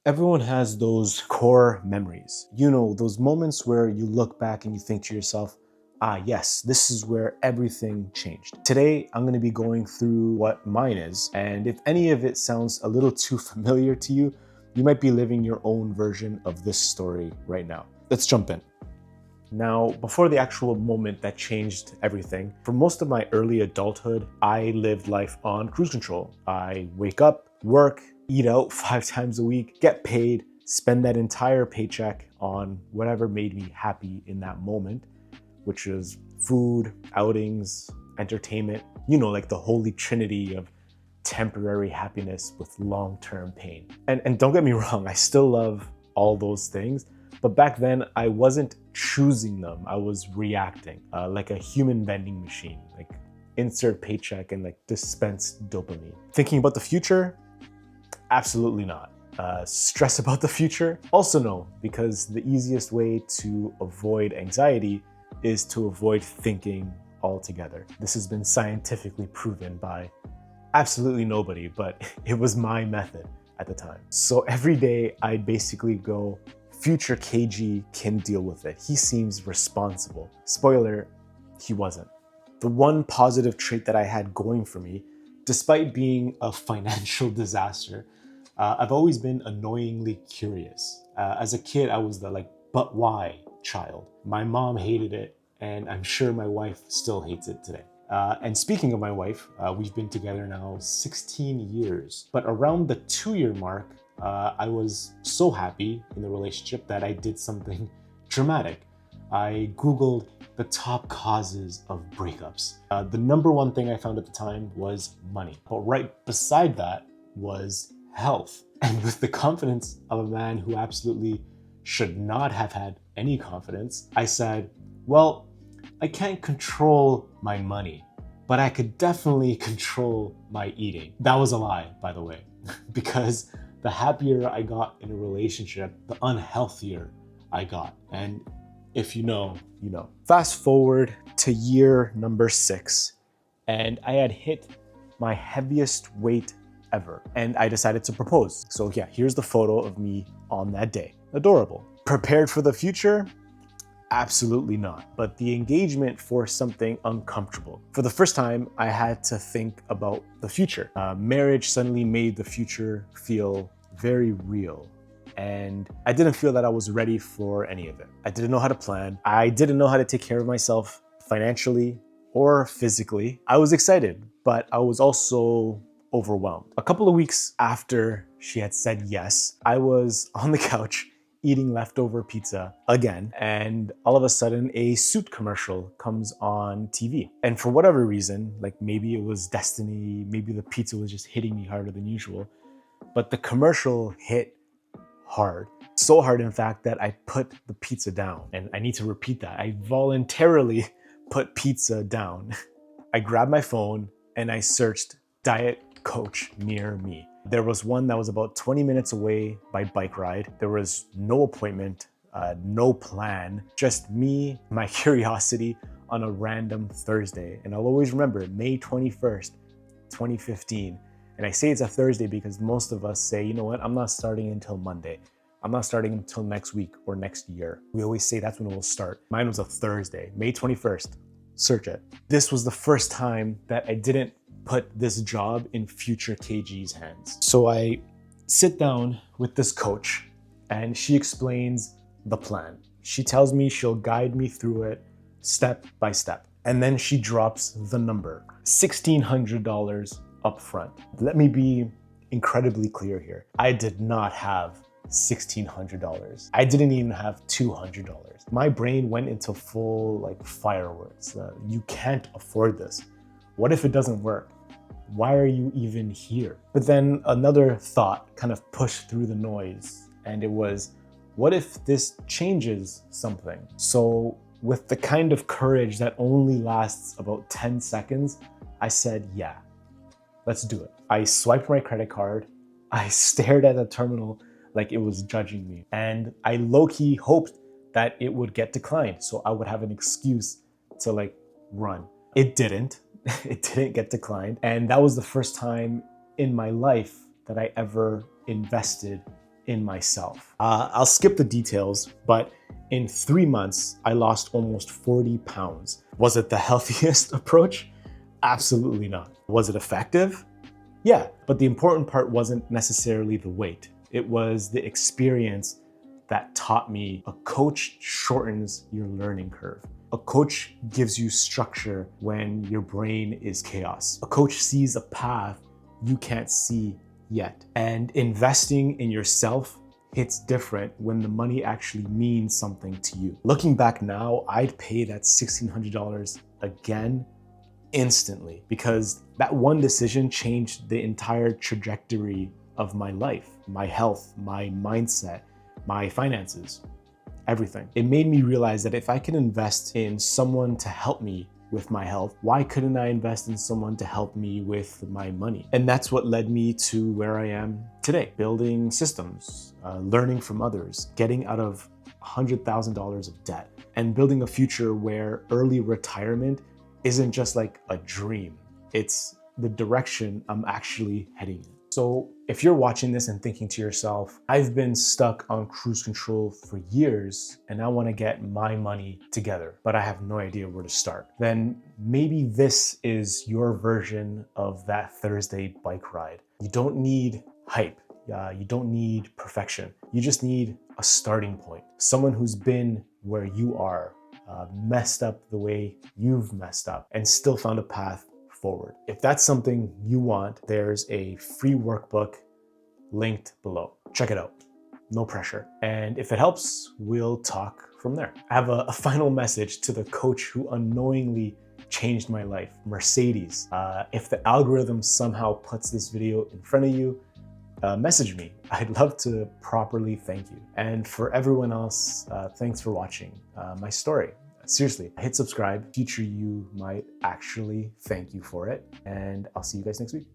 Everyone has those core memories. You know, those moments where you look back and you think to yourself, ah, yes, this is where everything changed. Today, I'm going to be going through what mine is. And if any of it sounds a little too familiar to you, you might be living your own version of this story right now. Let's jump in. Now, before the actual moment that changed everything, for most of my early adulthood, I lived life on cruise control. I wake up, work, eat out 5 times a week, get paid, spend that entire paycheck on whatever made me happy in that moment, which is food, outings, entertainment, you know, like the holy trinity of temporary happiness with long-term pain. And don't get me wrong, I still love all those things, but back then I wasn't choosing them, I was reacting, like a human vending machine, like insert paycheck and like dispense dopamine. Thinking about the future? Absolutely not. Stress about the future? Also no, because the easiest way to avoid anxiety is to avoid thinking altogether. This has been scientifically proven by absolutely nobody, but it was my method at the time. So every day I'd basically go, future KG can deal with it. He seems responsible. Spoiler, he wasn't. The one positive trait that I had going for me, despite being a financial disaster, I've always been annoyingly curious. As a kid, I was the but why child. My mom hated it, and I'm sure my wife still hates it today. And speaking of my wife, we've been together now 16 years. But around the 2-year mark, I was so happy in the relationship that I did something dramatic. I Googled the top causes of breakups. The number one thing I found at the time was money. But right beside that was health. And with the confidence of a man who absolutely should not have had any confidence, I said, well, I can't control my money, but I could definitely control my eating. That was a lie, by the way, because the happier I got in a relationship, the unhealthier I got. And if you know, you know. Fast forward to year number 6, and I had hit my heaviest weight ever, and I decided to propose. So yeah, here's the photo of me on that day. Adorable. Prepared for the future? Absolutely not. But the engagement forced something uncomfortable. For the first time, I had to think about the future. Marriage suddenly made the future feel very real. And I didn't feel that I was ready for any of it. I didn't know how to plan. I didn't know how to take care of myself financially or physically. I was excited, but I was also overwhelmed. A couple of weeks after she had said yes, I was on the couch eating leftover pizza again, and all of a sudden a suit commercial comes on TV. And for whatever reason, like maybe it was destiny, maybe the pizza was just hitting me harder than usual, but the commercial hit hard. So hard, in fact, that I put the pizza down. And I need to repeat that. I voluntarily put pizza down. I grabbed my phone and I searched Diet Coach near me. There was one that was about 20 minutes away by bike ride. There was no appointment, no plan, just me, my curiosity on a random Thursday. And I'll always remember May 21st, 2015. And I say it's a Thursday because most of us say, you know what, I'm not starting until Monday. I'm not starting until next week or next year. We always say that's when it will start. Mine was a Thursday, May 21st. Search it. This was the first time that I didn't put this job in future KG's hands. So I sit down with this coach and she explains the plan. She tells me she'll guide me through it step by step. And then she drops the number, $1,600 up front. Let me be incredibly clear here. I did not have $1,600. I didn't even have $200. My brain went into full fireworks. You can't afford this. What if it doesn't work? Why are you even here? But then another thought kind of pushed through the noise, and it was, what if this changes something? So with the kind of courage that only lasts about 10 seconds, I said, yeah, let's do it. I swiped my credit card. I stared at the terminal like it was judging me. And I low-key hoped that it would get declined so I would have an excuse to run. It didn't. It didn't get declined. And that was the first time in my life that I ever invested in myself. I'll skip the details, but in 3 months, I lost almost 40 pounds. Was it the healthiest approach? Absolutely not. Was it effective? Yeah, but the important part wasn't necessarily the weight. It was the experience that taught me a coach shortens your learning curve. A coach gives you structure when your brain is chaos. A coach sees a path you can't see yet. And investing in yourself hits different when the money actually means something to you. Looking back now, I'd pay that $1,600 again instantly, because that one decision changed the entire trajectory of my life, my health, my mindset, my finances, everything. It made me realize that if I can invest in someone to help me with my health, why couldn't I invest in someone to help me with my money? And that's what led me to where I am today, building systems, learning from others, getting out of $100,000 of debt, and building a future where early retirement isn't just like a dream. It's the direction I'm actually heading in. So if you're watching this and thinking to yourself, I've been stuck on cruise control for years and I want to get my money together, but I have no idea where to start, then maybe this is your version of that Thursday bike ride. You don't need hype. You don't need perfection. You just need a starting point. Someone who's been where you are, messed up the way you've messed up, and still found a path forward. If that's something you want, there's a free workbook linked below. Check it out. No pressure. And if it helps, we'll talk from there. I have a final message to the coach who unknowingly changed my life, Mercedes. If the algorithm somehow puts this video in front of you, message me. I'd love to properly thank you. And for everyone else, thanks for watching my story. Seriously, hit subscribe. Future you might actually thank you for it. And I'll see you guys next week.